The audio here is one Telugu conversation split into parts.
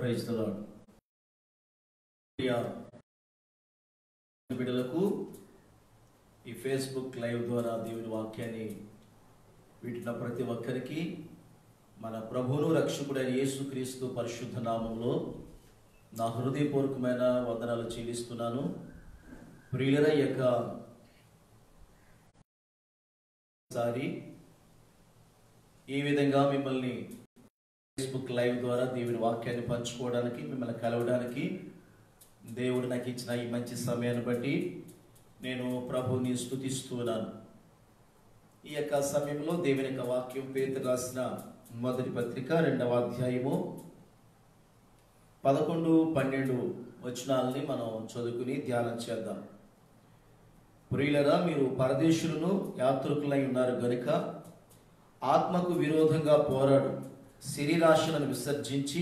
Praise the lord. బిడ్డలకు ఈ ఫేస్బుక్ లైవ్ ద్వారా దేవుని వాక్యాన్ని వింటున్న ప్రతి ఒక్కరికి మన ప్రభువును రక్షకుడైన యేసుక్రీస్తు పరిశుద్ధ నామములో నా హృదయపూర్వకమైన వందనాలు చెల్లిస్తున్నాను. ప్రియులైన యొక్క సారి ఈ విధంగా మిమ్మల్ని ఫేస్బుక్ లైవ్ ద్వారా దేవుని వాక్యాన్ని పంచుకోవడానికి, మిమ్మల్ని కలవడానికి దేవుడు నాకు ఇచ్చిన ఈ మంచి సమయాన్ని బట్టి నేను ప్రభువుని స్తుతిస్తున్నాను. ఈ యొక్క సమయంలో దేవుని యొక్క వాక్యం పేతురు రాసిన మొదటి పత్రిక 2వ అధ్యాయము 11-12 వచనాలని మనం చదువుకుని ధ్యానం చేద్దాం. ప్రియులరా, మీరు పరదేశులను యాత్రికులై ఉన్నారు గనుక ఆత్మకు విరోధంగా పోరాడు శరీరాశలను విసర్జించి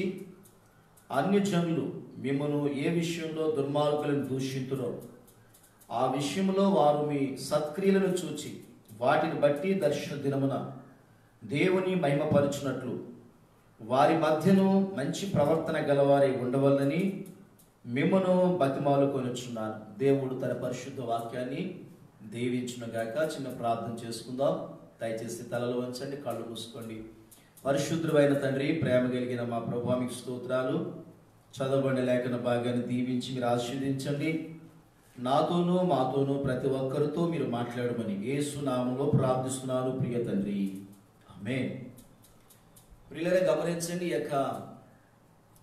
అన్యజనులు మిమ్మను ఏ విషయంలో దుర్మార్గులను దూషింతురో ఆ విషయంలో వారు మీ సత్క్రియలను చూచి వాటిని బట్టి దర్శన దినమున దేవుని మహిమపరచునట్లు వారి మధ్యను మంచి ప్రవర్తన గలవారై ఉండవలనని మిమ్మను బతిమాలుకొనుచున్నాను. దేవుడు తన పరిశుద్ధ వాక్యాన్ని దీవించునుగాక. చిన్న ప్రార్థన చేసుకుందాం. దయచేసి తలలు వంచండి, కళ్ళు మూసుకోండి. పరిశుద్ధుడైన తండ్రి, ప్రేమ కలిగిన మా ప్రభువా, మీకు స్తోత్రాలు. చదవబడిన లేఖన భాగాన్ని దీవించి మీరు ఆశీర్వదించండి. నాతోనూ మాతోనూ ప్రతి ఒక్కరితో మీరు మాట్లాడమని యేసు నామములో ప్రార్థిస్తున్నాను ప్రియ తండ్రి, ఆమేన్. ప్రియులరే, గమనించండి, ఈ యొక్క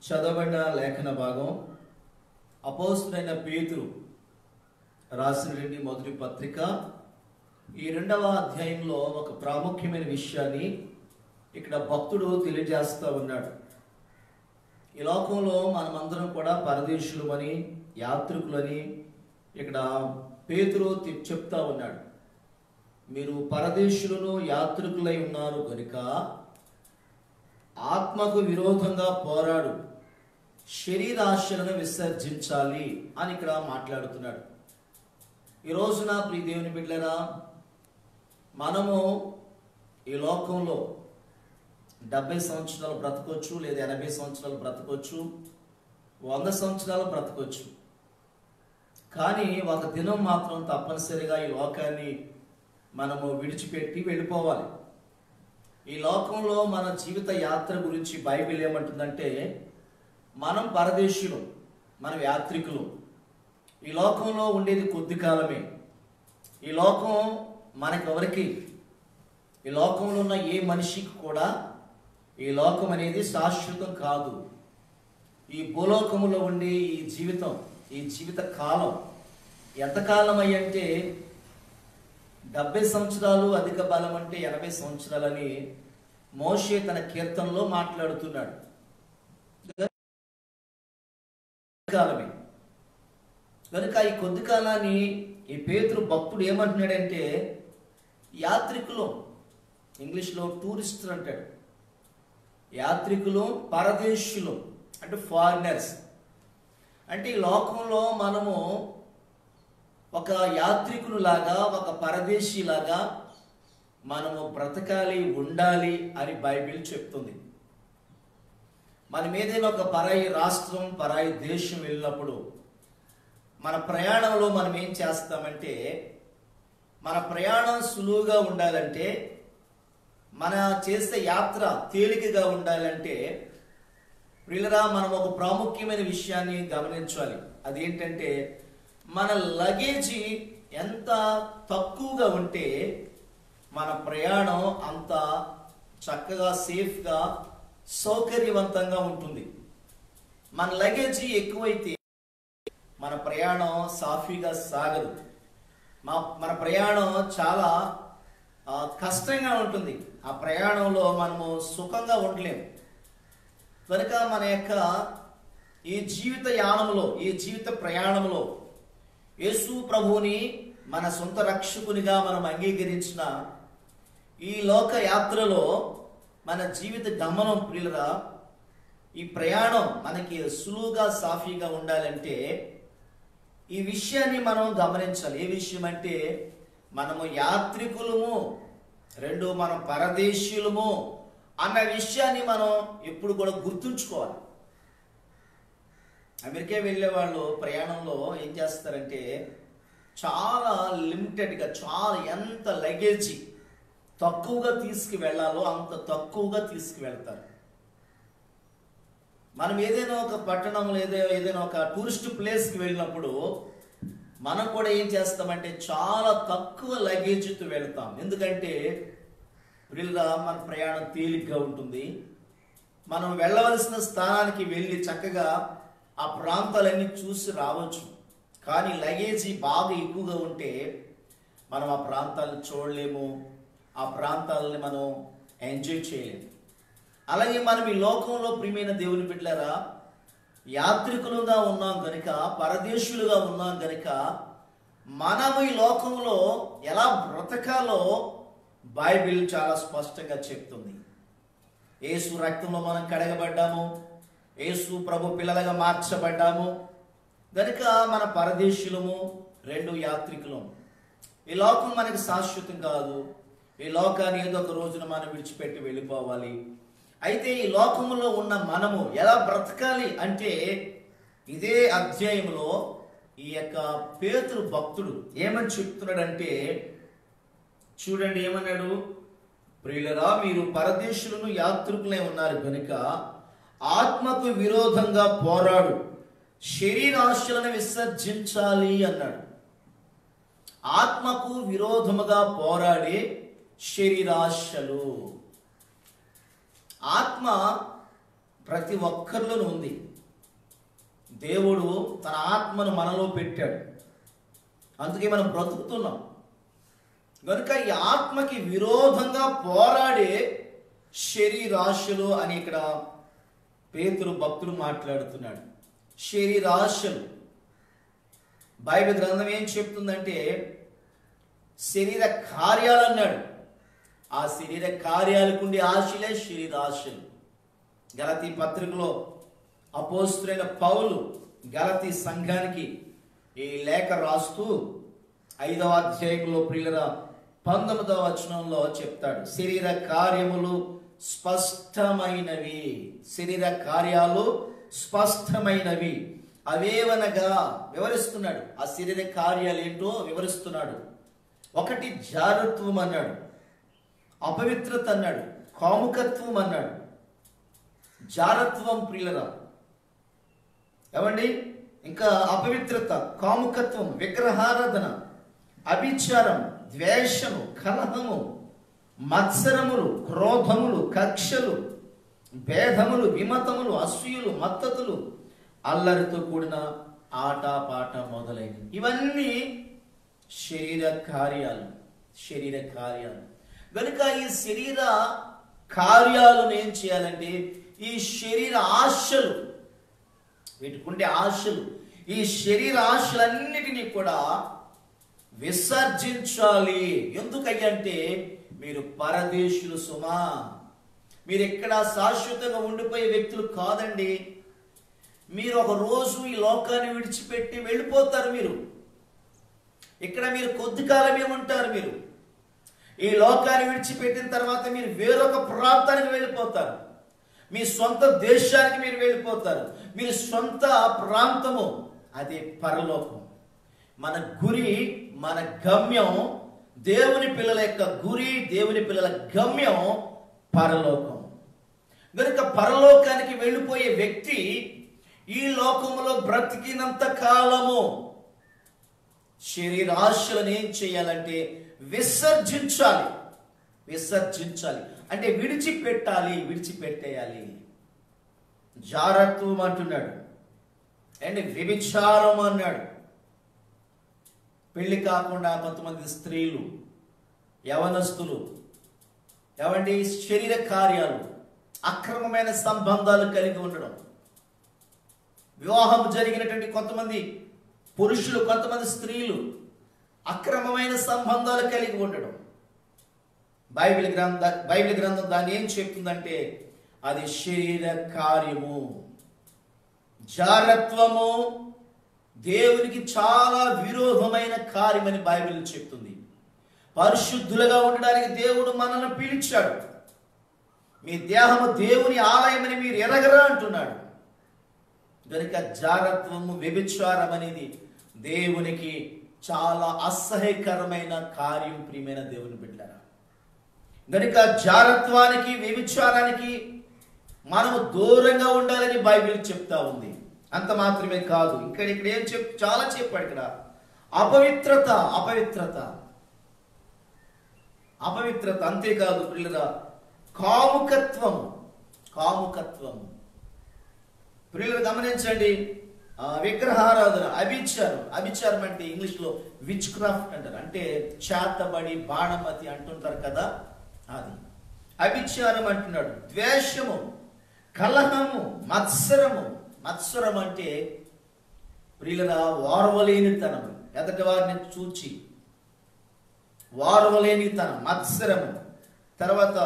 చదవబడిన లేఖన భాగం అపోస్తలుడైన పేతురు రాసినటువంటి మొదటి పత్రిక ఈ 2వ అధ్యాయంలో ఒక ప్రాముఖ్యమైన విషయాన్ని ఇక్కడ భక్తుడు తెలియజేస్తూ ఉన్నాడు. ఈ లోకంలో మనమందరం కూడా పరదేశులమని, యాత్రికులని ఇక్కడ పేతురు చెప్తా ఉన్నాడు. మీరు పరదేశులను యాత్రికులై ఉన్నారు కనుక ఆత్మకు విరోధంగా పోరాడు శరీరాశలను విసర్జించాలి అని ఇక్కడ మాట్లాడుతున్నాడు. ఈ రోజున ప్రియ దేవుని బిడ్డలారా, మనము ఈ లోకంలో 70 సంవత్సరాలు బ్రతకొచ్చు, లేదా 80 సంవత్సరాలు బ్రతకొచ్చు, 100 సంవత్సరాలు బ్రతకొచ్చు. కానీ ఒక దినం మాత్రం తప్పనిసరిగా ఈ లోకాన్ని మనము విడిచిపెట్టి వెళ్ళిపోవాలి. ఈ లోకంలో మన జీవిత యాత్ర గురించి బైబిల్ ఏమంటుందంటే, మనం పరదేశులు, మనం యాత్రికులు. ఈ లోకంలో ఉండేది కొద్ది కాలమే. ఈ లోకం మనకెవరికి, ఈ లోకంలో ఉన్న ఏ మనిషికి కూడా ఈ లోకం అనేది శాశ్వతం కాదు. ఈ భూలోకములో ఉండే ఈ జీవితం, ఈ జీవిత కాలం ఎంతకాలం అయ్యంటే 70 సంవత్సరాలు, అధిక బలం అంటే 80 సంవత్సరాలని మోషే తన కీర్తనలో మాట్లాడుతున్నాడు. కాలమే కనుక ఈ కొద్ది కాలాన్ని ఈ పేతురు భక్తుడు ఏమంటున్నాడంటే, యాత్రికులు, ఇంగ్లీష్లో టూరిస్ట్ అంటాడు, యాత్రికులు, పరదేశులు అంటే ఫారినర్స్. అంటే ఈ లోకంలో మనము ఒక యాత్రికులు లాగా, ఒక పరదేశీ లాగా మనము బ్రతకాలి, ఉండాలి అని బైబిల్ చెప్తుంది. మనం ఏదైనా ఒక పరాయి రాష్ట్రం, పరాయి దేశం వెళ్ళినప్పుడు మన ప్రయాణంలో మనం ఏం చేస్తామంటే, మన ప్రయాణం సులువుగా ఉండాలంటే, మన చేసే యాత్ర తేలికగా ఉండాలంటే ప్రియులరా, మనం ఒక ప్రాముఖ్యమైన విషయాన్ని గమనించాలి. అదేంటంటే, మన లగేజీ ఎంత తక్కువగా ఉంటే మన ప్రయాణం అంత చక్కగా, సేఫ్గా, సౌకర్యవంతంగా ఉంటుంది. మన లగేజీ ఎక్కువైతే మన ప్రయాణం సాఫీగా సాగదు. మన ప్రయాణం చాలా కష్టంగా ఉంటుంది. ఆ ప్రయాణంలో మనము సుఖంగా ఉండలేము. కనుక మన యొక్క ఈ జీవిత యానంలో, ఈ జీవిత ప్రయాణంలో యేసు ప్రభువుని మన సొంత రక్షకునిగా మనం అంగీకరించిన ఈ లోక యాత్రలో మన జీవిత గమనం ప్రియులరా, ఈ ప్రయాణం మనకి సులువుగా, సాఫీగా ఉండాలంటే ఈ విషయాన్ని మనం గమనించాలి. ఏ విషయం అంటే, మనము యాత్రికులము, 2 మనం పరదేశీయులము అన్న విషయాన్ని మనం ఎప్పుడు కూడా గుర్తుంచుకోవాలి. అమెరికా వెళ్ళే వాళ్ళు ప్రయాణంలో ఏం చేస్తారంటే చాలా లిమిటెడ్గా, చాలా ఎంత లగేజీ తక్కువగా తీసుకువెళ్ళాలో అంత తక్కువగా తీసుకువెళ్తారు. మనం ఏదైనా ఒక పట్టణంలో ఏదైనా ఒక టూరిస్ట్ ప్లేస్కి వెళ్ళినప్పుడు మనం కూడా ఏం చేస్తామంటే చాలా తక్కువ లగేజ్తో వెళ్తాం. ఎందుకంటే మన ప్రయాణం తేలిగ్గా ఉంటుంది. మనం వెళ్ళవలసిన స్థానానికి వెళ్ళి చక్కగా ఆ ప్రాంతాలన్నీ చూసి రావచ్చు. కానీ లగేజీ బాగా ఎక్కువగా ఉంటే మనం ఆ ప్రాంతాలను చూడలేము, ఆ ప్రాంతాలని మనం ఎంజాయ్ చేయలేము. అలాగే మనం ఈ లోకంలో ప్రియమైన దేవుని బిడ్డలారా యాత్రికులుగా ఉన్నాం కనుక, పరదేశులుగా ఉన్నాం కనుక మనము ఈ లోకంలో ఎలా బ్రతకాలో బైబిల్ చాలా స్పష్టంగా చెప్తుంది. యేసు రక్తంలో మనం కడగబడ్డాము, యేసు ప్రభు పిల్లలుగా మార్చబడ్డాము కనుక మన పరదేశులము, రెండు యాత్రికులము. ఈ లోకం మనకి శాశ్వతం కాదు. ఈ లోకాన్ని ఏదో ఒక రోజున మనం విడిచిపెట్టి వెళ్ళిపోవాలి. అయితే ఈ లోకంలో ఉన్న మనము ఎలా బ్రతకాలి అంటే ఇదే అధ్యాయంలో ఈ యొక్క పేతురు భక్తుడు ఏమని చెప్తున్నాడంటే చూడండి, ఏమన్నాడు? ప్రియులరా, మీరు పరదేశులను యాత్రికులై ఉన్నారు కనుక ఆత్మకు విరోధంగా పోరాడు శరీరాశలను విసర్జించాలి అన్నాడు. ఆత్మకు విరోధముగా పోరాడే శరీరాశలు. ఆత్మ ప్రతి ఒక్కరిలోనూ ఉంది. దేవుడు తన ఆత్మను మనలో పెట్టాడు, అందుకే మనం బ్రతుకుతున్నాం. కనుక ఈ ఆత్మకి విరోధంగా పోరాడే శరీరాశలు అని ఇక్కడ పేతురు భక్తుడు మాట్లాడుతున్నాడు. శరీరాశలు బైబిల్ గ్రంథం ఏం చెప్తుందంటే శరీర కార్యాలు అన్నాడు. ఆ శరీర కార్యాలకు ఉండే ఆశలే శరీరాశలు. గలతీ పత్రికలో అపోస్తులైన పౌలు గలతీ సంఘానికి ఈ లేఖ రాస్తూ 5వ అధ్యాయంలో ప్రియులరా 19వ వచనంలో చెప్తాడు, శరీర కార్యములు స్పష్టమైనవి. శరీర కార్యాలు స్పష్టమైనవి అవేవనగా వివరిస్తున్నాడు. ఆ శరీర కార్యాలు ఏంటో వివరిస్తున్నాడు. ఒకటి జారత్వం అన్నాడు, అపవిత్రత అన్నాడు, కాముకత్వం అన్నాడు. జారత్వం ప్రియులరా ఏమండి, ఇంకా అపవిత్రత, కాముకత్వం, విగ్రహారాధన, అభిచారం, ద్వేషము, కలహము, మత్సరములు, క్రోధములు, కక్షలు, భేదములు, విమతములు, అసూయలు, మత్తతులు, అల్లరితో కూడిన ఆటపాట మొదలైనవి. ఇవన్నీ శరీర కార్యాలు. శరీర కార్యాలు కనుక ఈ శరీర కార్యాలను ఏం చేయాలంటే ఈ శరీర ఆశలు, వీటికుండే ఆశలు, ఈ శరీర ఆశలన్నిటినీ కూడా విసర్జించాలి. ఎందుకంటే మీరు పరదేశులు సుమా. మీరు ఎక్కడ శాశ్వతంగా ఉండిపోయే వ్యక్తులు కాదండి. మీరు ఒక రోజు ఈ లోకాన్ని విడిచిపెట్టి వెళ్ళిపోతారు. మీరు ఇక్కడ మీరు కొద్ది కాలమే ఉంటారు. మీరు ఈ లోకాన్ని విడిచిపెట్టిన తర్వాత మీరు వేరొక ప్రాంతానికి వెళ్ళిపోతారు. మీ సొంత దేశానికి మీరు వెళ్ళిపోతారు. మీరు సొంత ప్రాంతము అది పరలోకం. మన గురి, మన గమ్యం, దేవుని పిల్లల యొక్క గురి, దేవుని పిల్లల గమ్యం పరలోకం. కనుక పరలోకానికి వెళ్ళిపోయే వ్యక్తి ఈ లోకములో బ్రతికినంత కాలము శరీరాశలను ఏం చేయాలంటే విసర్జించాలి. విసర్జించాలి అంటే విడిచిపెట్టాలి, విడిచిపెట్టేయాలి. జారత్వం అంటున్నాడు అండ్ వ్యభిచారం అన్నాడు. పెళ్లి కాకుండా కొంతమంది స్త్రీలు, యవనస్తులు ఏమండి శరీర కార్యాలు, అక్రమమైన సంబంధాలు కలిగి ఉండడం. వివాహం జరిగినటువంటి కొంతమంది పురుషులు, కొంతమంది స్త్రీలు అక్రమమైన సంబంధాలు కలిగి ఉండడం. బైబిల్ గ్రంథం దాన్ని ఏం చెప్తుందంటే అది శరీర కార్యము. జారత్వము దేవునికి చాలా విరోధమైన కార్యమని బైబిల్ చెప్తుంది. పరిశుద్ధులుగా ఉండడానికి దేవుడు మనల్ని పిలిచాడు. మీ దేహము దేవుని ఆలయమని మీరు ఎరగరా అంటున్నాడు. గనుక జారత్వము, వ్యభిచారం అనేది దేవునికి చాలా అసహ్యకరమైన కార్యం. ప్రియమైన దేవుని బిడ్డలారా, గనుక జారత్వానికి, వ్యభిచారానికి మనము దూరంగా ఉండాలని బైబిల్ చెప్తా ఉంది. అంత మాత్రమే కాదు, ఇక్కడ ఏం చాలా చెప్పాడు. ఇక్కడ అపవిత్రత, అపవిత్రత, అపవిత్రత. అంతేకాదు ప్రియులరా, కాముకత్వము, కాముకత్వము. ప్రియులు గమనించండి, విగ్రహారాధన, అభిచారం. అభిచారం అంటే ఇంగ్లీష్లో విచ్ క్రాఫ్ట్ అంటారు, అంటే చేతబడి, బాణమతి అంటుంటారు కదా, అది అభిచారం అంటున్నాడు. ద్వేషము, కలహము, మత్సరము. మత్సరం అంటే ప్రియులరా వారవలేనితనం, ఎదటి వారిని చూచి వారవలేనితనం, మత్సరము. తర్వాత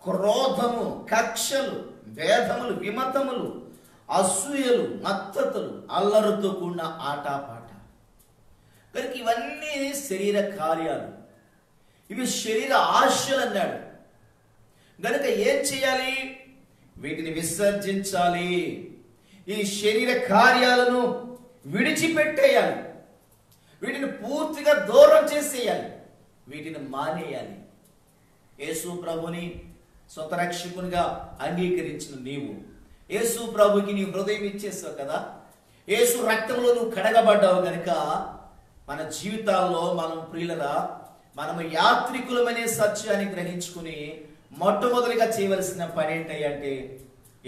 క్రోధము, కక్షలు, భేదములు, విమతములు, అసూయలు, మత్తతులు, అల్లరుతో కూడిన ఆటాపాట. కనుక ఇవన్నీ శరీర కార్యాలు, ఇవి శరీర ఆశలు అన్నాడు. గనుక ఏం చేయాలి? వీటిని విసర్జించాలి. ఈ శరీర కార్యాలను విడిచిపెట్టేయాలి, వీటిని పూర్తిగా దూరం చేసేయాలి, వీటిని మానేయాలి. యేసు ప్రభుని సొంత రక్షకునిగా అంగీకరించిన నీవు, యేసు ప్రభుకి నీ హృదయం ఇచ్చేసావు కదా, యేసు రక్తంలో నువ్వు కడగబడ్డావు. కనుక మన జీవితాల్లో మనం ప్రియులరా, మనము యాత్రికులమనే సత్యాన్ని గ్రహించుకుని మొట్టమొదటిగా చేయవలసిన పని ఏంటంటే,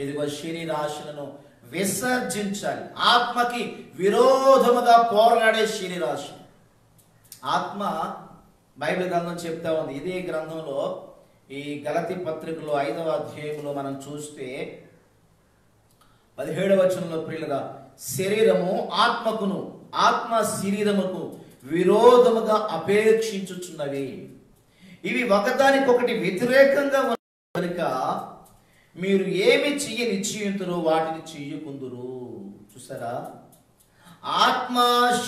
ఇదిగో శరీర ఆశలను విసర్జించాలి. ఆత్మకి విరోధముగా పోరాడే శరీరాశ. ఆత్మ బైబిల్ గ్రంథం చెప్తా ఉంది. ఇదే గ్రంథంలో ఈ గలతీ పత్రికలో 5వ అధ్యాయంలో మనం చూస్తే 17వ వచనంలో ప్రియులుగా, శరీరము ఆత్మకును, ఆత్మ శరీరముకు విరోధముగా అపేక్షించుచున్నవి, ఇవి ఒకదానికొకటి వ్యతిరేకంగా కనుక మీరు ఏమి చెయ్య నిశ్చయింతురో వాటిని చెయ్యకుందురు. చూసారా, ఆత్మ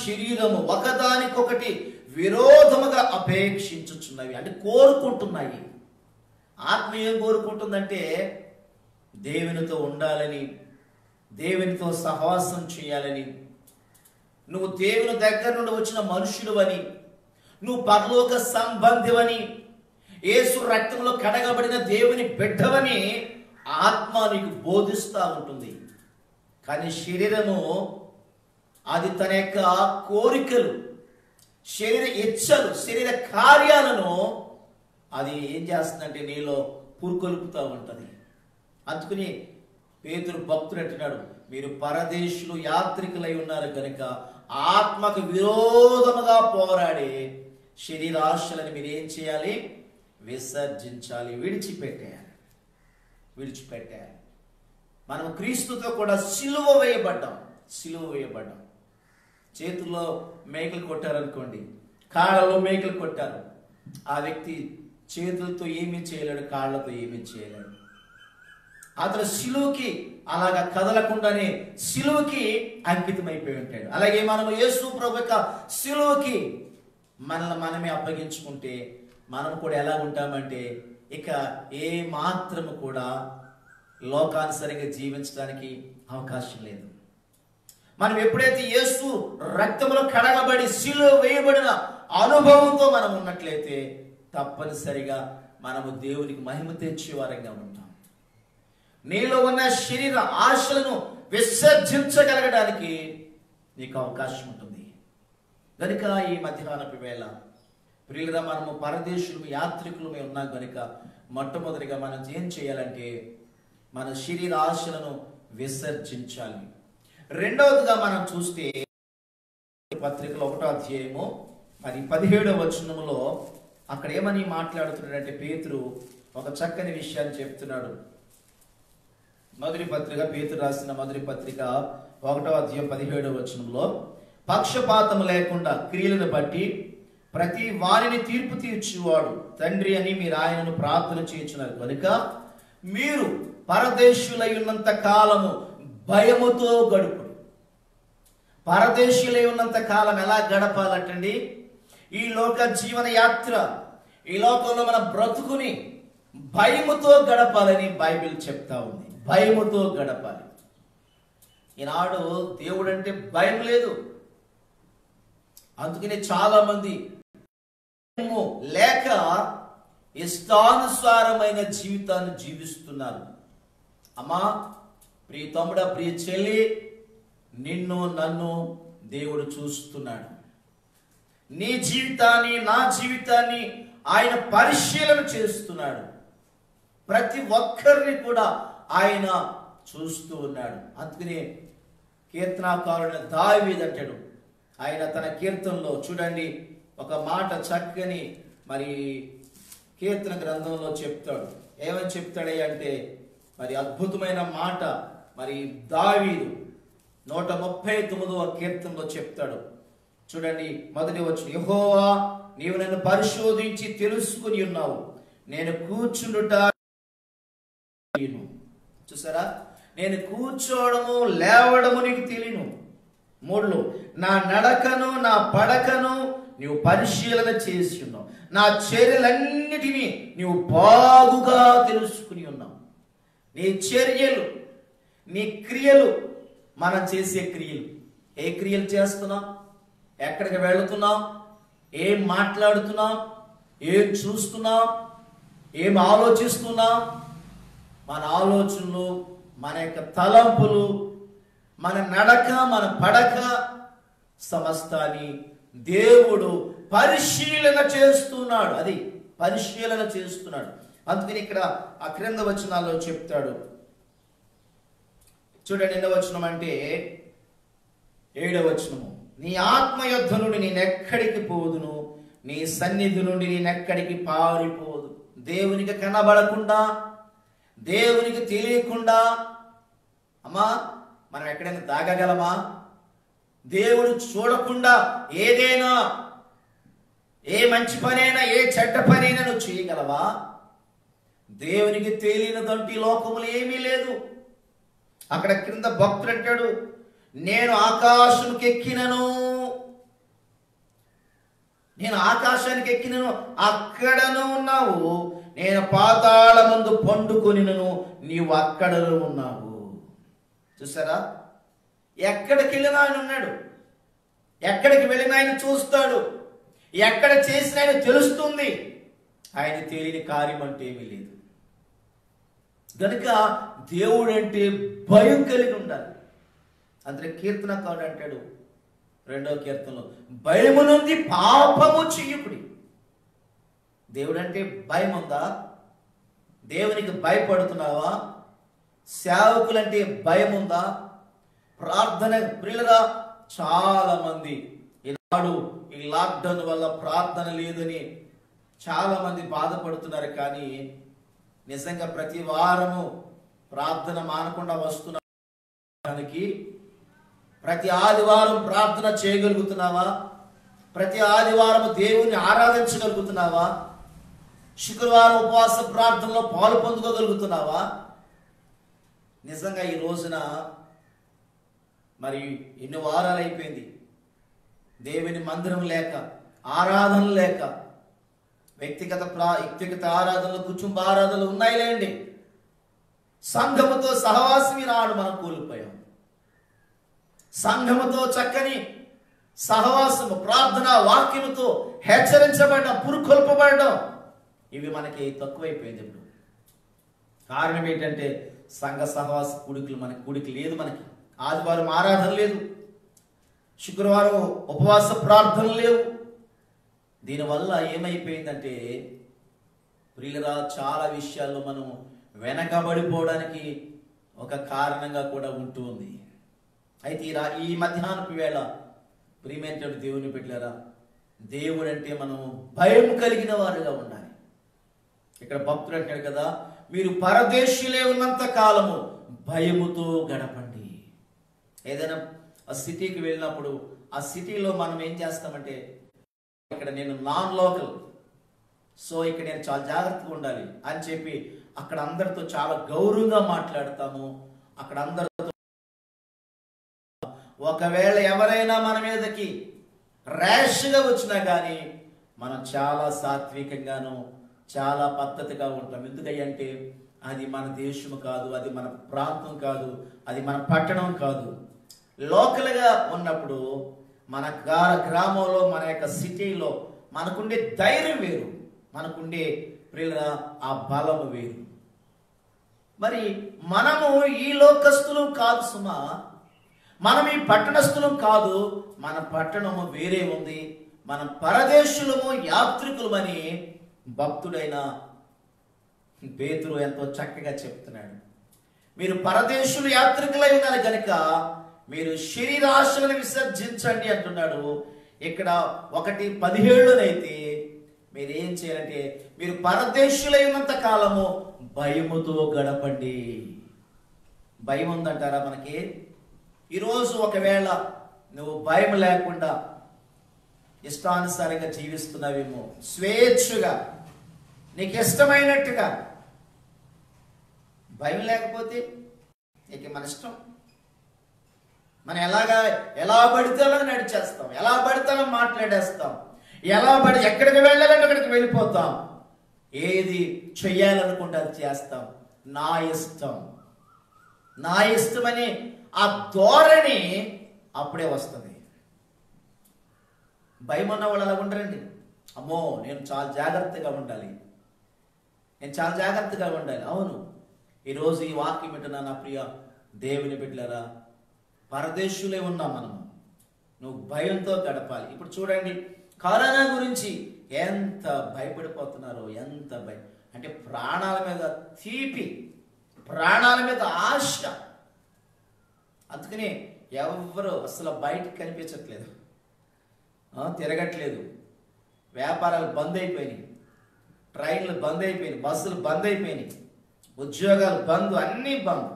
శరీరము ఒకదానికొకటి విరోధముగా అపేక్షించుచున్నవి, అంటే కోరుకుంటున్నాయి. ఆత్మ ఏం కోరుకుంటుందంటే దేవునితో ఉండాలని, దేవునితో సహవాసం చేయాలని, నువ్వు దేవుని దగ్గర నుండి వచ్చిన మనుషుడు అని, నువ్వు పరలోక సంబంధివని, యేసు రక్తంలో కడగబడిన దేవుని బిడ్డవని ఆత్మ నీకు బోధిస్తూ ఉంటుంది. కానీ శరీరము అది తన యొక్క కోరికలు, శరీర ఇచ్చలు, శరీర కార్యాలను అది ఏం చేస్తుందంటే నీలో పురుకొల్పుతూ ఉంటుంది. అందుకని పేతురు భక్తుడు అంటున్నాడు, మీరు పరదేశులు, యాత్రికులై ఉన్నారు కనుక ఆత్మకు విరోధముగా పోరాడే శరీరాశలను మీరు ఏం చేయాలి? విసర్జించాలి, విడిచిపెట్టేయాలి, విడిచిపెట్టాలి. మనం క్రీస్తుతో కూడా సిలువ వేయబడ్డాం, సిలువ వేయబడ్డాం. చేతుల్లో మేకలు కొట్టారనుకోండి, కాళ్ళలో మేకలు కొట్టారు, ఆ వ్యక్తి చేతులతో ఏమీ చేయలేడు, కాళ్ళతో ఏమీ చేయలేడు. అతను సిలువకి అలాగా కదలకుండానే సిలువకి అంకితమైపోయి ఉంటాడు. అలాగే మనము యేసు ప్రభు యొక్క సిలువకి మనల్ని మనమే అప్పగించుకుంటే మనం కూడా ఎలా ఉంటామంటే ఇక ఏ మాత్రము కూడా లోకానుసరంగా జీవించడానికి అవకాశం లేదు. మనం ఎప్పుడైతే యేసు రక్తంలో కడగబడి సిలువ వేయబడిన అనుభవంతో మనం ఉన్నట్లయితే తప్పనిసరిగా మనము దేవునికి మహిమ తెచ్చే వారంగా ఉంటాం. నీలో ఉన్న శరీర ఆశలను విసర్జించగలగడానికి నీకు అవకాశం ఉంటుంది. కనుక ఈ మధ్యాహ్నపు వేళ ప్రియులుగా మనము పరదేశులు, యాత్రికులమే ఉన్నాం కనుక మొట్టమొదటిగా మనం ఏం చేయాలంటే మన శరీర ఆశలను విసర్జించాలి. రెండవదిగా మనం చూస్తే పత్రికలో 1వ అధ్యాయము 17వ వచనములో అక్కడ ఏమని మాట్లాడుతున్నాడంటే పేతురు ఒక చక్కని విషయాన్ని చెప్తున్నాడు. మొదటి పత్రిక, పేతురు రాసిన మొదటి పత్రిక 1వ అధ్యాయం 17వ వచనంలో, పక్షపాతం లేకుండా క్రియలను బట్టి ప్రతి వారిని తీర్పు తీర్చువాడు తండ్రి అని మీరు ఆయనను ప్రార్థన చేయుచున్నారు కనుక మీరు పరదేశులై ఉన్నంత కాలము భయముతో గడుపు. పరదేశులై ఉన్నంత కాలం ఎలా గడపాలటండి? ఈ లోక జీవన యాత్ర, ఈ లోకంలో మన బ్రతుకుని భయముతో గడపాలని బైబిల్ చెప్తా ఉంది. భయముతో గడపాలి. ఈనాడు దేవుడు అంటే భయం లేదు. అందుకనే చాలా మంది లేక ఇష్టానుసారమైన జీవితాన్ని జీవిస్తున్నారు. అమ్మా, ప్రియ తమ్ముడా, ప్రియ చెల్లి, నిన్ను నన్ను దేవుడు చూస్తున్నాడు. నీ జీవితాన్ని, నా జీవితాన్ని ఆయన పరిశీలన చేస్తున్నాడు. ప్రతి ఒక్కరిని కూడా ఆయన చూస్తూ ఉన్నాడు. అందుకనే కీర్తనాకారుడైన దావీదు అంటాడు, ఆయన తన కీర్తనలో చూడండి ఒక మాట చక్కని మరి కీర్తన గ్రంథంలో చెప్తాడు. ఏమని చెప్తాడే అంటే మరి అద్భుతమైన మాట మరి దావీదు 139వ కీర్తనలో చెప్తాడు. చూడండి మొదటి వచనం, యెహోవా నీవు నన్ను పరిశోధించి తెలుసుకుని ఉన్నావు, నేను కూర్చుండుట. చూసారా, నేను కూర్చోవడము లేవడము నీకు తెలియను. 3, నా నడకను నా పడకను నీవు పరిశీలన చేసి ఉన్నావు, నా చర్యలన్నిటినీ నీవు బాగుగా తెలుసుకుని ఉన్నావు. నీ చర్యలు, నీ క్రియలు, మనం చేసే క్రియలు, ఏ క్రియలు చేస్తున్నాం, ఎక్కడికి వెళుతున్నాం, ఏం మాట్లాడుతున్నాం, ఏం చూస్తున్నాం, ఏం ఆలోచిస్తున్నాం, మన ఆలోచనలు, మన యొక్క తలంపులు, మన నడక, మన పడక సమస్తాన్ని దేవుడు పరిశీలన చేస్తున్నాడు. అది పరిశీలన చేస్తున్నాడు. అందుకని ఇక్కడ ఆ క్రింద వచనాల్లో చెప్తాడు. చూడండి, ఎన్నో వచనం అంటే 7వ వచనము, నీ ఆత్మ యొద్ద నుండి నేనెక్కడికి పోదును, నీ సన్నిధి నుండి నేనెక్కడికి పారిపోదు. దేవునికి కనబడకుండా, దేవునికి తెలియకుండా అమ్మా మనం ఎక్కడైనా దాగగలమా? దేవుడు చూడకుండా ఏదైనా, ఏ మంచి పనైనా, ఏ చెడ్డ పనైనా నువ్వు చేయగలవా? దేవునికి తెలియనిదంటే ఈ లోకములు ఏమీ లేదు. అక్కడ క్రింద భక్తుడు అంటాడు, నేను ఆకాశానికి ఎక్కినను, నేను ఆకాశానికి ఎక్కినను, అక్కడను ఉన్నావు, నేను పాతాళమందు పండుకొనినను, నీవు అక్కడను ఉన్నావు. చూసారా, ఎక్కడికి వెళ్ళినా ఆయన ఉన్నాడు, ఎక్కడికి వెళ్ళినా ఆయన చూస్తాడు, ఎక్కడ చేసినా ఆయన తెలుస్తుంది. ఆయన తెలియని కార్యం అంటే ఏమీ లేదు. కనుక దేవుడు అంటే భయం కలిగి ఉండాలి. అందుకే కీర్తనకారుడు అంటాడు 2వ కీర్తనలో, భయము నుండి పాపము చెయ్యకుడి. దేవుడు అంటే భయం ఉందా? దేవునికి భయపడుతున్నావా? సేవకులంటే భయం ఉందా? ప్రార్థన ప్రియులరా, చాలా మంది ఈనాడు ఈ లాక్డౌన్ వల్ల ప్రార్థన లేదని చాలా మంది బాధపడుతున్నారు. కానీ నిజంగా ప్రతి వారము ప్రార్థన మానకుండా వస్తున్నానికి, ప్రతి ఆదివారం ప్రార్థన చేయగలుగుతున్నావా? ప్రతి ఆదివారం దేవుని ఆరాధించగలుగుతున్నావా? శుక్రవారం ఉపవాస ప్రార్థనలో పాలు పొందుకోగలుగుతున్నావా? నిజంగా ఈ రోజున మరి ఎన్ని వారాలు అయిపోయింది దేవుని మందిరం లేక, ఆరాధన లేక. వ్యక్తిగత ఆరాధనలు, కుటుంబ ఆరాధనలు ఉన్నాయిలేండి. సంఘముతో సహవాసం ఈనాడు మనం కోల్పోయాం. సంఘముతో చక్కని సహవాసము, ప్రార్థన, వాక్యముతో హెచ్చరించబడడం, పురుకొల్పబడడం, ఇవి మనకి తక్కువైపోయింది ఇప్పుడు. కారణం ఏంటంటే సంఘ సహవాస కూడికలు, మనకి కూడిక లేదు. మనకి ఆదివారం ఆరాధన లేదు, శుక్రవారం ఉపవాస ప్రార్థనలు లేవు. దీనివల్ల ఏమైపోయిందంటే ప్రియులరా, చాలా విషయాల్లో మనం వెనకబడిపోవడానికి ఒక కారణంగా కూడా ఉంటూ ఉంది. అయితే ఈ మధ్యాహ్నపు వేళ ప్రియమైన దేవుని బిడ్డలారా, దేవుడు అంటే మనం భయం కలిగిన వారుగా ఉండాలి. ఇక్కడ భక్తుడు అంటాడు కదా, మీరు పరదేశీయులే ఉన్నంత కాలము భయముతో గడపండి. ఏదైనా ఆ సిటీకి వెళ్ళినప్పుడు ఆ సిటీలో మనం ఏం చేస్తామంటే, ఇక్కడ నేను నాన్ లోకల్, సో ఇక్కడ నేను చాలా జాగ్రత్తగా ఉండాలి అని చెప్పి అక్కడ అందరితో చాలా గౌరవంగా మాట్లాడతాము. అక్కడ అందరితో ఒకవేళ ఎవరైనా మన మీదకి ర్యాష్గా వచ్చినా కానీ మనం చాలా సాత్వికంగాను చాలా పద్ధతిగా ఉంటాం. ఎందుకంటే అది మన దేశం కాదు, అది మన ప్రాంతం కాదు, అది మన పట్టణం కాదు. లోకల్గా ఉన్నప్పుడు మన గ్రామంలో, మన యొక్క సిటీలో మనకుండే ధైర్యం వేరు, మనకుండే ప్రియులరా ఆ బలం వేరు. మరి మనము ఈ లోకస్తులు కాదు సుమా, మనం ఈ పట్టణస్థులం కాదు. మన పట్టణము వేరే ఉంది, మనం పరదేశులము, యాత్రికులమని భక్తుడైన పేతురు ఎంతో చక్కగా చెప్తున్నాడు. మీరు పరదేశులు, యాత్రికులై ఉన్నారు కనుక మీరు శరీరాశలను విసర్జించండి అంటున్నాడు. ఇక్కడ 1:17 మీరు ఏం చేయాలంటే, మీరు పరదేశులై ఉన్నంత కాలము భయముతో గడపండి. భయం ఉందంటారా మనకి? ఈరోజు ఒకవేళ నువ్వు భయం లేకుండా ఇష్టానుసారంగా జీవిస్తున్నావేమో, స్వేచ్ఛగా నీకు ఇష్టమైనట్టుగా, భయం లేకపోతే నీకు మన ఇష్టం, మనం ఎలా పడితే అలా నడిచేస్తాం, ఎలా పడితే అలా మాట్లాడేస్తాం, ఎక్కడికి వెళ్ళాలంటే అక్కడికి వెళ్ళిపోతాం, ఏది చెయ్యాలనుకుంటే అది చేస్తాం. నా ఇష్టమని ఆ ధోరణి అప్పుడే వస్తుంది. భయం ఉన్న వాళ్ళు అలా ఉండరండి. అమ్మో నేను చాలా జాగ్రత్తగా ఉండాలి, అవును, ఈరోజు ఈ వాక్యం వింటున్నా నా ప్రియ దేవుని బిడ్డలారా, పరదేశులే ఉన్నాం మనము. నువ్వు భయంతో గడపాలి. ఇప్పుడు చూడండి, కరోనా గురించి ఎంత భయపడిపోతున్నారో, ఎంత భయం అంటే ప్రాణాల మీద తీపి, ప్రాణాల మీద ఆశ. అందుకని ఎవరు అసలు బయటకు కనిపించట్లేదు, తిరగట్లేదు, వ్యాపారాలు బంద్ అయిపోయినాయి, ట్రైన్లు బంద్ అయిపోయినాయి, బస్సులు బంద్ అయిపోయినాయి, ఉద్యోగాలు బంద్, అన్నీ బంద్.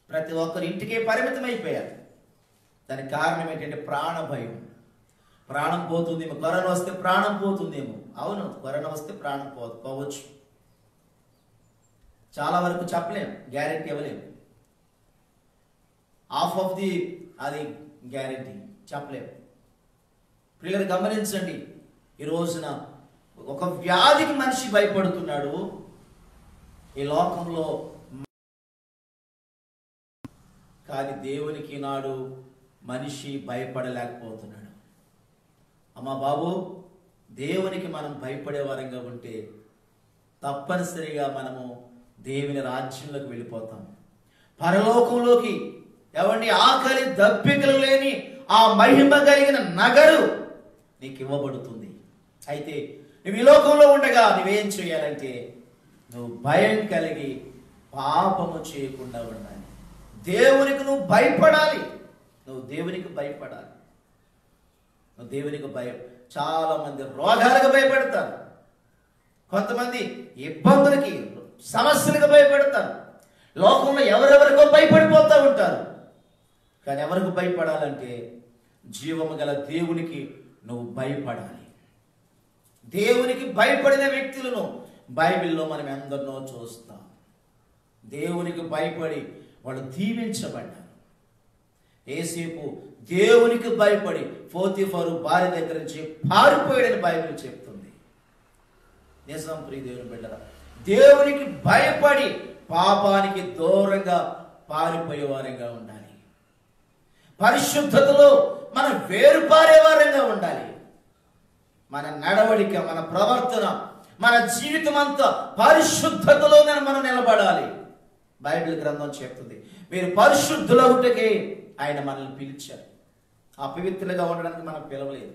ప్రతి ఒక్కరు ఇంటికే పరిమితం అయిపోయారు. దానికి కారణం ఏంటంటే ప్రాణ భయం. ప్రాణం పోతుందేమో, కరోనా వస్తే ప్రాణం పోతుందేమో. అవును, కరోనా వస్తే ప్రాణం పోవచ్చు. చాలా వరకు చెప్పలేము, గ్యారెంటీ ఇవ్వలేము. అది గ్యారెంటీ చెప్పలేము. పిల్లలు గమనించండి, ఈ రోజున ఒక వ్యాధికి మనిషి భయపడుతున్నాడు. ఈ లోకంలో కానీ దేవునికి నాడు మనిషి భయపడలేకపోతున్నాడు. అమ్మా బాబు, దేవునికి మనం భయపడే వారంగా ఉంటే తప్పనిసరిగా మనము దేవుని రాజ్యంలోకి వెళ్ళిపోతాం, పరలోకంలోకి. ఎవరిని ఆకలి దప్పికలు లేని ఆ మహిమ కలిగిన నగరు నీకు ఇవ్వబడుతుంది. అయితే నువ్వు ఈ లోకంలో ఉండగా నువ్వేం చేయాలంటే, నువ్వు భయం కలిగి పాపము చేయకుండా ఉండాలి. దేవునికి నువ్వు భయపడాలి. నువ్వు దేవునికి భయం. చాలా మంది రోగాలకు భయపడతారు, కొంతమంది ఇబ్బందులకి, సమస్యలకు భయపడతారు. లోకంలో ఎవరెవరికో భయపడిపోతూ ఉంటారు. కానీ ఎవరికి భయపడాలంటే జీవము గల దేవునికి నువ్వు భయపడాలి. దేవునికి భయపడిన వ్యక్తులను బైబిల్లో మనం ఎందరినో చూస్తాం. దేవునికి భయపడి వాళ్ళు దీవించబడ్డారు. యేసేపు దేవునికి భయపడి పోతీఫరు భార్య దగ్గర నుంచి పారిపోయాడని బైబిల్ చెప్తుంది. నిజం ప్రియ దేవుని బిడ్డరా, దేవునికి భయపడి పాపానికి దూరంగా పారిపోయేవారంగా ఉండాలి. పరిశుద్ధతలో మనం వేరుపారేవారంగా ఉండాలి. మన నడవడిక, మన ప్రవర్తన, మన జీవితం అంతా పరిశుద్ధతలోనే మనం నిలబడాలి. బైబిల్ గ్రంథం చెప్తుంది, మీరు పరిశుద్ధులవుటకే ఆయన మనల్ని పిలిచారు. అపవిత్రులుగా ఉండడానికి మనం పిలవలేదు.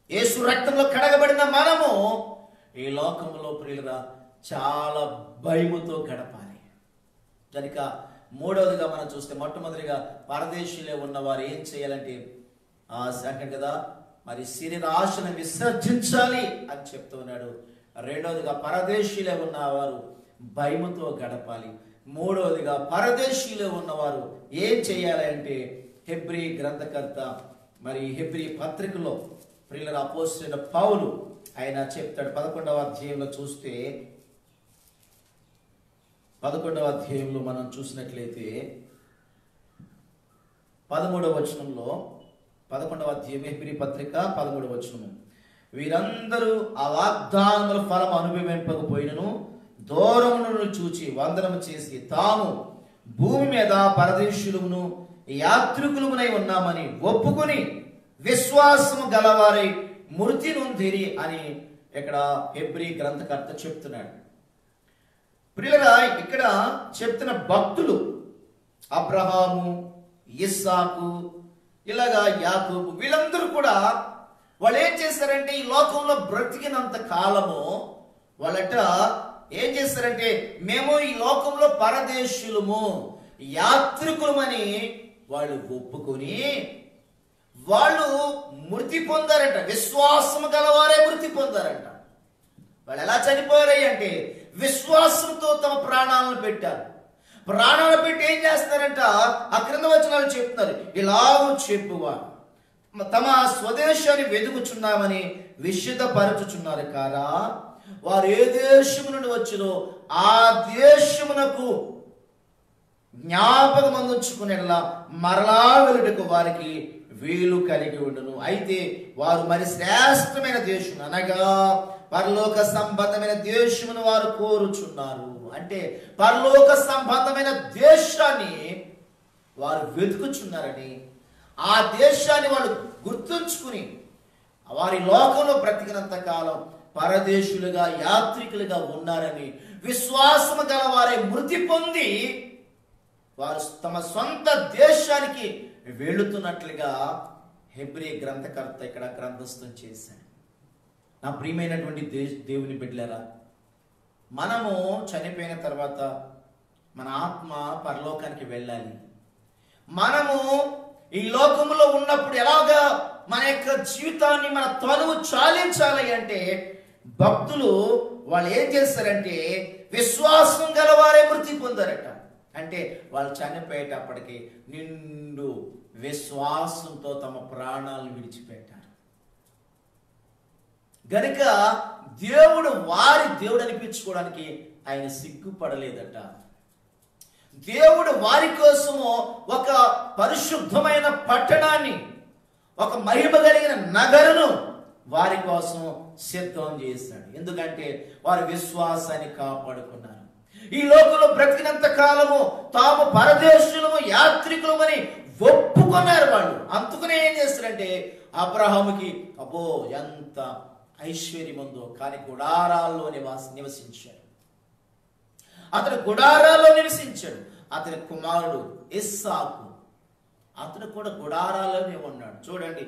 యేసు రక్తంలో కడగబడిన మనము ఈ లోకంలో ప్రియులుగా చాలా భయముతో గడపాలి. కనుక మూడవదిగా మనం చూస్తే, మొట్టమొదటిగా పరదేశీలో ఉన్నవారు ఏం చేయాలంటే సెకండ్ కదా, మరి శరీరాశను విసర్జించాలి అని చెప్తూ ఉన్నాడు. రెండవదిగా పరదేశీలో ఉన్నవారు భయముతో గడపాలి. మూడవదిగా పరదేశీలో ఉన్నవారు ఏం చేయాలి అంటే, హెబ్రీ గ్రంథకర్త మరి హెబ్రీ పత్రికలో ప్రియుల అపోస్తలుడైన పౌలు ఆయన చెప్తాడు. 11వ అధ్యాయంలో చూస్తే, 11వ అధ్యాయంలో మనం చూసినట్లయితే 13వ వచనంలో, 11వ అధ్యాయం హెబ్రీ పత్రిక 13వ వచనము, వీరందరూ ఆ వాగ్దానముల ఫలం అనుభవింపకపోయినను దూరమును చూచి వందనము చేసి తాము భూమి మీద పరదేశులమును యాత్రికులమునై ఉన్నామని ఒప్పుకొని విశ్వాసము గలవారై మృతి నొందిరి అని ఇక్కడ హెబ్రీ గ్రంథకర్త చెప్తున్నాడు. ప్రియులారా, ఇక్కడ చెప్తున్న భక్తులు అబ్రహాము, ఇస్సాకు, ఇలాగా యాకోబు, వీళ్ళందరూ కూడా వాళ్ళు ఏం చేశారంటే ఈ లోకంలో బ్రతికినంత కాలము వాళ్ళట ఏం చేస్తారంటే మేము ఈ లోకంలో పరదేశులము, యాత్రికులమని వాళ్ళు ఒప్పుకొని వాళ్ళు మృతి పొందారట. విశ్వాసము గలవారే మృతి పొందారట. వాళ్ళు ఎలా చనిపోయారు అంటే విశ్వాసంతో తమ ప్రాణాలను పెట్టారు. ప్రాణాలు పెట్టి ఏం చేస్తారంట, ఆ క్రింద వచనాలు చెప్తున్నారు, ఇలాగూ చెప్పువారు తమ స్వదేశాన్ని వెదుకుచున్నామని విశుద్ధపరచుచున్నారు కారా, వారు ఏ దేశము నుండి వచ్చినో ఆ దేశమునకు జ్ఞాపకం అందించుకునేలా మరలా వెలుటకు వారికి వీలు కలిగి ఉండును. అయితే వారు మరి శ్రేష్టమైన దేశం అనగా పరలోక సంబంధమైన దేశమును వారు కోరుచున్నారు. అంటే పరలోక సంబంధమైన దేశాన్ని వారు వెతుకుచున్నారని, ఆ దేశాన్ని వాళ్ళు గుర్తుంచుకుని వారి లోకంలో బ్రతికినంత కాలం పరదేశులుగా యాత్రికులుగా ఉన్నారని విశ్వాసము గల వారే మృతి పొంది వారు తమ సొంత దేశానికి వెళుతున్నట్లుగా హెబ్రీ గ్రంథకర్త ఇక్కడ గ్రంథస్థం చేశాడు. నా ప్రియమైనటువంటి దేవుని బిడ్డలారా, మనము చనిపోయిన తర్వాత మన ఆత్మ పరలోకానికి వెళ్ళాలి. మనము ఈ లోకంలో ఉన్నప్పుడు ఎలాగా మన యొక్క జీవితాన్ని మన తనువు చాలించాలి అంటే భక్తులు వాళ్ళు ఏం చేస్తారంటే విశ్వాసం గలవారే మృతి పొందారట. అంటే వాళ్ళు చనిపోయేటప్పటికి నిండు విశ్వాసంతో తమ ప్రాణాలను విడిచిపెట్టారు గనుక దేవుడు వారి దేవుడు అనిపించుకోవడానికి ఆయన సిగ్గుపడలేదట. దేవుడు వారి కోసము ఒక పరిశుద్ధమైన పట్టణాన్ని, ఒక మహిమ కలిగిన నగరును వారి కోసం సిద్ధం చేశాడు. ఎందుకంటే వారి విశ్వాసాన్ని కాపాడుకున్నారు. ఈ లోకంలో బ్రతికినంత కాలము తాము పరదేశులము, యాత్రికులమని ఒప్పుకున్నారు వాళ్ళు. అందుకనే ఏం చేస్తారంటే అబ్రహాముకి అబ్బో ఎంత ఐశ్వర్యం ఉందో, కానీ గుడారాల్లో నివసించాడు. అతను గుడారాల్లో నివసించాడు. అతని కుమారుడు ఇస్సాకు, అతను కూడా గుడారాల్లోనే ఉన్నాడు. చూడండి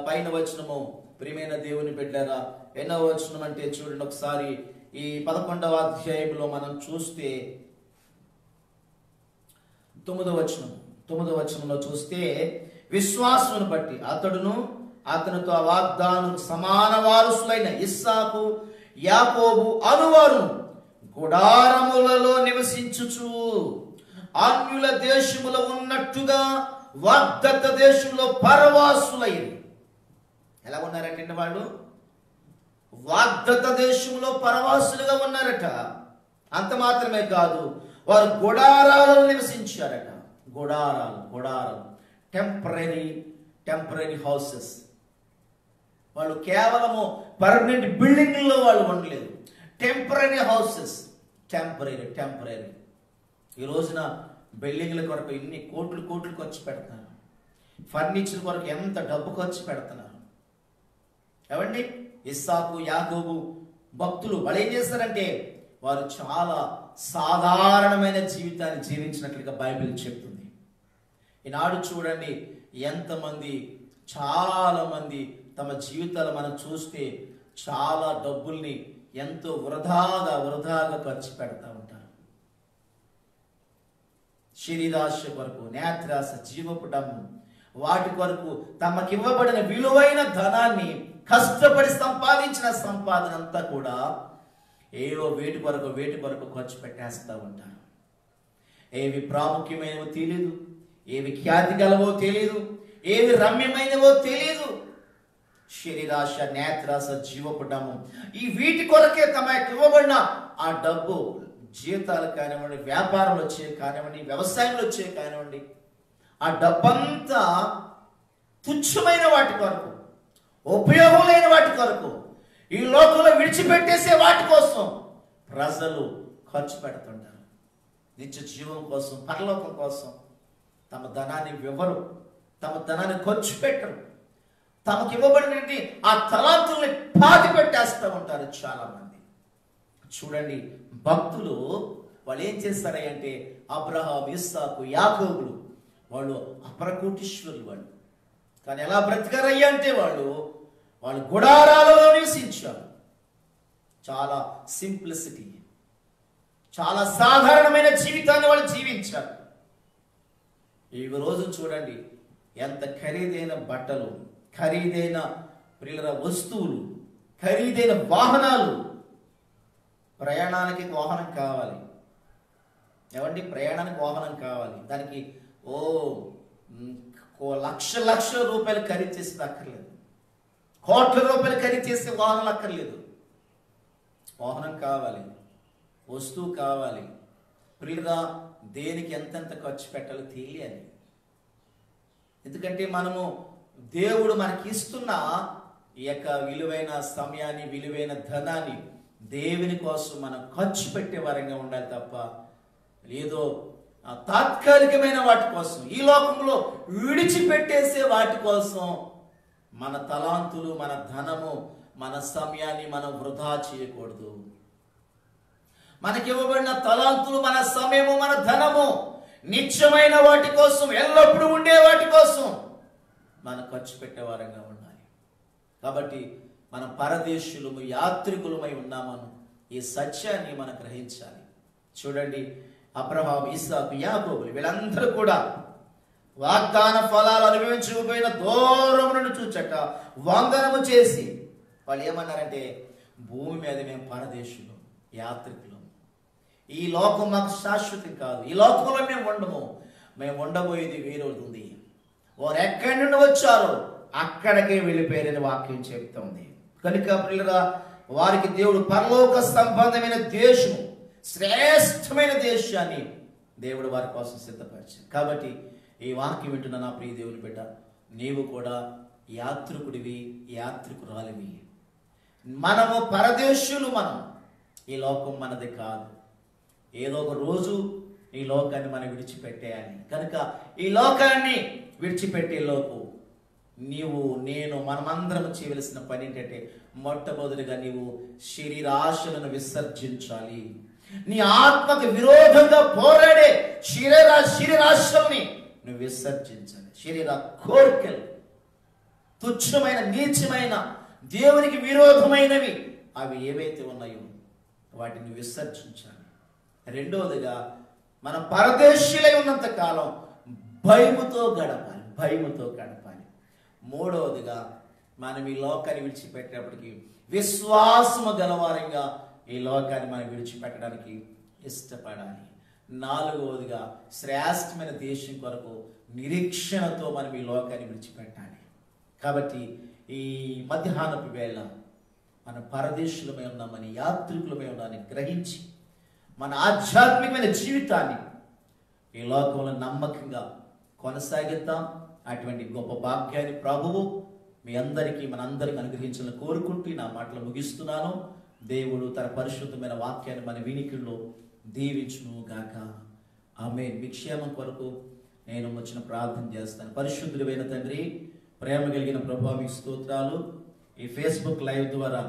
పైన వచనము, ప్రియమైన దేవుని బిడ్డలారా, ఎన్నో వచనం అంటే చూడండి ఒకసారి ఈ 11వ అధ్యాయంలో మనం చూస్తే 9వ వచనంలో చూస్తే విశ్వాసమును బట్టి అతడును అతనితో వాగ్దానం సమాన వారసులైన ఇస్సాకు, యాకోబు అనువారు గుడారములలో నివసించుచు అన్యుల దేశములో ఉన్నట్టుగా వాగ్దత్త దేశంలో పరవాసులైన. ఎలా ఉన్నారట వాళ్ళు? వాగ్దత్త దేశంలో పరవాసులుగా ఉన్నారట. అంత మాత్రమే కాదు, వారు గుడారాలలో నివసించారట. గుడారాలు టెంపరీ హౌసెస్. వాళ్ళు కేవలము పర్మనెంట్ బిల్డింగ్లో వాళ్ళు ఉండలేదు. Temporary houses, temporary. ఈ రోజున బిల్డింగ్ల కొరకు ఇన్ని కోట్లు ఖర్చు పెడుతున్నారు. ఫర్నిచర్ కొరకు ఎంత డబ్బు ఖర్చు పెడుతున్నారు. ఏమండి, ఇస్సాకు, యాకోబు భక్తులు వాళ్ళు ఏం చేస్తారంటే వారు చాలా సాధారణమైన జీవితాన్ని జీవించినట్లుగా బైబిల్ చెప్తుంది. ఈనాడు చూడండి ఎంతమంది, చాలా మంది తమ జీవితాలు మనం చూస్తే చాలా డబ్బుల్ని ఎంతో వృధాగా ఖర్చు పెడతా ఉంటారు. శరీరాశ కొరకు, నేత్రాశ, జీవపు డమ్ము, వాటి కొరకు తమకివ్వబడిన విలువైన ధనాన్ని కష్టపడి సంపాదించిన సంపాదన అంతా కూడా ఏవో వేటి కొరకు ఖర్చు పెట్టేస్తూ ఉంటారు. ఏవి ప్రాముఖ్యమైనవో తెలియదు, ఏవి ఖ్యాతి గలవో తెలియదు, ఏవి రమ్యమైనవో తెలియదు. శరీరాశ, నేత్రాశ, జీవపుటము, ఈ వీటి కొరకే తమకు ఇవ్వబడిన ఆ డబ్బు, జీతాలు కానివ్వండి, వ్యాపారంలో వచ్చే కానివ్వండి, వ్యవసాయంలో వచ్చే కానివ్వండి, ఆ డబ్బంతా తుచ్చమైన వాటి కొరకు, ఉపయోగం లేని వాటి కొరకు, ఈ లోకంలో విడిచిపెట్టేసే వాటి కోసం ప్రజలు ఖర్చు పెడుతుంటారు. నిత్య జీవం కోసం, పరలోకం కోసం తమ ధనాన్ని వివరు, తమ ధనాన్ని ఖర్చు పెట్టరు. తమకు ఇవ్వబడినటువంటి ఆ తలాంతుల్ని పాతి పెట్టేస్తూ ఉంటారు చాలా మంది. చూడండి, భక్తులు వాళ్ళు ఏం చేస్తారంటే అబ్రహాం, ఇస్సాకు, యాకోబులు వాళ్ళు అపరకోటీశ్వరులు. వాళ్ళు కానీ ఎలా బ్రతికారయ్యా అంటే వాళ్ళు గుడారాలలో నివసించారు. చాలా సింప్లిసిటీ, చాలా సాధారణమైన జీవితాన్ని వాళ్ళు జీవించారు. ఈ రోజు చూడండి, ఎంత ఖరీదైన బట్టలు, ఖరీదైన ప్రియుల వస్తువులు, ఖరీదైన వాహనాలు. ప్రయాణానికి వాహనం కావాలి ఏమండి, ప్రయాణానికి వాహనం కావాలి. దానికి లక్షల రూపాయలు ఖరీదు చేసేది అక్కర్లేదు, కోట్ల రూపాయలు ఖరీదు చేసే వాహనాలు అక్కర్లేదు. వాహనం కావాలి, వస్తువు కావాలి. ప్రియుగా దేనికి ఎంతెంత ఖర్చు పెట్టాలో తెలియాలి. ఎందుకంటే మనము దేవుడు మనకి ఇస్తున్న ఈ యొక్క విలువైన సమయాన్ని, విలువైన ధనాన్ని దేవుని కోసం మనం ఖర్చు పెట్టే వారంగా ఉండాలి తప్ప ఏదో తాత్కాలికమైన వాటి కోసం, ఈ లోకంలో విడిచిపెట్టేసే వాటి కోసం మన తలాంతులు, మన ధనము, మన సమయాన్ని మనం వృధా చేయకూడదు. మనకివ్వబడిన తలాంతులు, మన సమయము, మన ధనము నిత్యమైన వాటి కోసం, ఎల్లప్పుడూ ఉండే వాటి కోసం మనం ఖర్చు పెట్టే వారంగా ఉండాలి. కాబట్టి మనం పరదేశులము, యాత్రికులమై ఉన్నామను ఈ సత్యాన్ని మనం గ్రహించాలి. చూడండి, అబ్రహాము, ఇస్సాకు, యాకోబులు వీళ్ళందరూ కూడా వాగ్దాన ఫలాలు అనుభవించకపోయిన దూరం నుండి చూచక వందనము చేసి వాళ్ళు ఏమన్నారంటే, భూమి మీద మేము పరదేశులు, యాత్రికులు, ఈ లోకం మాకు శాశ్వతం కాదు, ఈ లోకంలో మేము ఉండము, మేము ఉండబోయేది వేరే ఉంది. వారు ఎక్కడి నుండి వచ్చారో అక్కడికే వెళ్ళిపోయారని వాక్యం చెబుతుంది. కనుక పిల్లరా, వారికి దేవుడు పరలోక సంబంధమైన దేశం, శ్రేష్టమైన దేశాన్ని దేవుడు వారి కోసం సిద్ధపరిచాడు. కాబట్టి ఈ వాక్యం వింటున్న నా ప్రియ దేవుని బిడ్డ, నీవు కూడా యాత్రికుడివి, యాత్రికురాలివి. మనము పరదేశులు. మనం ఈ లోకం మనది కాదు. ఏదో ఒక రోజు ఈ లోకాన్ని మనం విడిచిపెట్టేయాలి. కనుక ఈ లోకాన్ని విడిచిపెట్టే లోపు నీవు, నేను, మనమందరం చేయవలసిన పని ఏంటంటే, మొట్టమొదటిగా నీవు శరీరాశలను విసర్జించాలి. నీ ఆత్మకు విరోధంగా పోరాడే శరీరాశల్ని నువ్వు విసర్జించాలి. శరీర కోరికలు, తుచ్చమైన, నీచమైన, దేవునికి విరోధమైనవి అవి ఏవైతే ఉన్నాయో వాటిని విసర్జించాలి. రెండవదిగా మనం పరదేశీలై ఉన్నంత కాలం భయముతో గడపాలి, భయముతో గడపాలి. మూడవదిగా మనం ఈ లోకాన్ని విడిచిపెట్టేప్పటికీ విశ్వాసము గలవారంగా ఈ లోకాన్ని మనం విడిచిపెట్టడానికి ఇష్టపడాలి. నాలుగవదిగా శ్రేష్టమైన దేశం కొరకు నిరీక్షణతో మనం ఈ లోకాన్ని విడిచిపెట్టాలి. కాబట్టి ఈ మధ్యాహ్నపు వేళ మన పరదేశులమై ఉన్నామని, యాత్రికులమై ఉన్నామని గ్రహించి మన ఆధ్యాత్మికమైన జీవితాన్ని ఈ లోకంలో నమ్మకంగా కొనసాగిద్దాం. అటువంటి గొప్ప భాగ్యాన్ని ప్రభువు మీ అందరికీ, మనందరికీ అనుగ్రహించాలని కోరుకుంటూ నా మాటలు ముగిస్తున్నాను. దేవుడు తన పరిశుద్ధమైన వాక్యాన్ని మన వినికిడిలో దీవించును గాక. ఆమేన్. మీ క్షేమం కొరకు నేను వచ్చిన ప్రార్థన చేస్తాను. పరిశుద్ధుడైన తండ్రి, ప్రేమ కలిగిన ప్రభువా, మీకు స్తోత్రాలు. ఈ ఫేస్బుక్ లైవ్ ద్వారా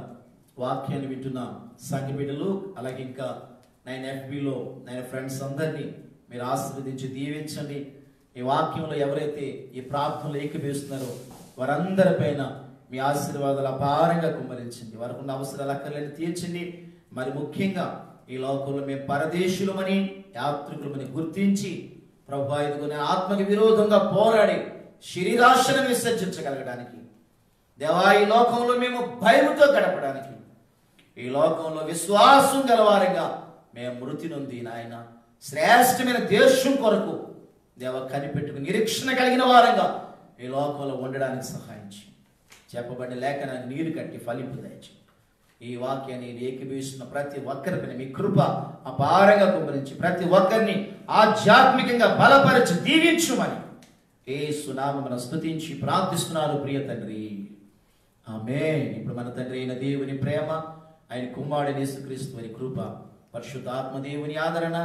వాక్యాన్ని వింటున్న సంఘ బిడ్డలు, అలాగే ఇంకా నేను FBలో నేను ఫ్రెండ్స్ అందరినీ మీరు ఆశీర్వదించి దీవించండి. ఈ వాక్యంలో ఎవరైతే ఈ ప్రార్థనలు ఏకీభవిస్తున్నారో వారందరిపైన మీ ఆశీర్వాదాలు అపారంగా కుమ్మరించండి. వారికి ఉన్న అవసరాలు అక్కర్లేని తీర్చండి. మరి ముఖ్యంగా ఈ లోకంలో మేము పరదేశులమని, యాత్రికులమని గుర్తించి ప్రభువా, ఇదిగో ఆత్మకి విరోధంగా పోరాడి శరీరాశలను విసర్జించగలగడానికి, దేవా, ఈ లోకంలో మేము భయముతో గడపడానికి, ఈ లోకంలో విశ్వాసం గలవారంగా మేము మృతి నొంది నాయన శ్రేష్టమైన దేశం కొరకు దేవ కనిపెట్టుకు నిరీక్షణ కలిగిన వారంగా ఈ లోకంలో ఉండడానికి సహాయించి, చెప్పబడిన లేఖనాన్ని నీరు కట్టి ఫలింపు దయచి, ఈ వాక్యాన్ని ఏకీభవిస్తున్న ప్రతి ఒక్కరిపైన మీ కృప అపారంగా కుమ్మరించి ప్రతి ఒక్కరిని ఆధ్యాత్మికంగా బలపరిచి దీవించుమని యేసు నామమున స్తుతించి ప్రార్థిస్తున్నాను ప్రియ తండ్రి. ఆమేన్. ఇప్పుడు మన తండ్రి అయిన దేవుని ప్రేమ, ఆయన కుమారుడైన యేసుక్రీస్తు వారి కృప పరిశుద్ధాత్మ దేవుని ఆదరణ,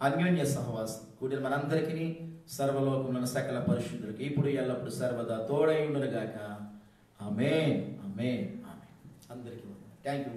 అన్యోన్య సహవాసం కూడిన మనందరికీ సర్వలోకములను సకల పరిశుద్ధులకి ఇప్పుడు ఎల్లప్పుడు సర్వదా తోడై ఉండును గాక. ఆమేన్, ఆమేన్, ఆమేన్. అందరికీ థ్యాంక్ యూ.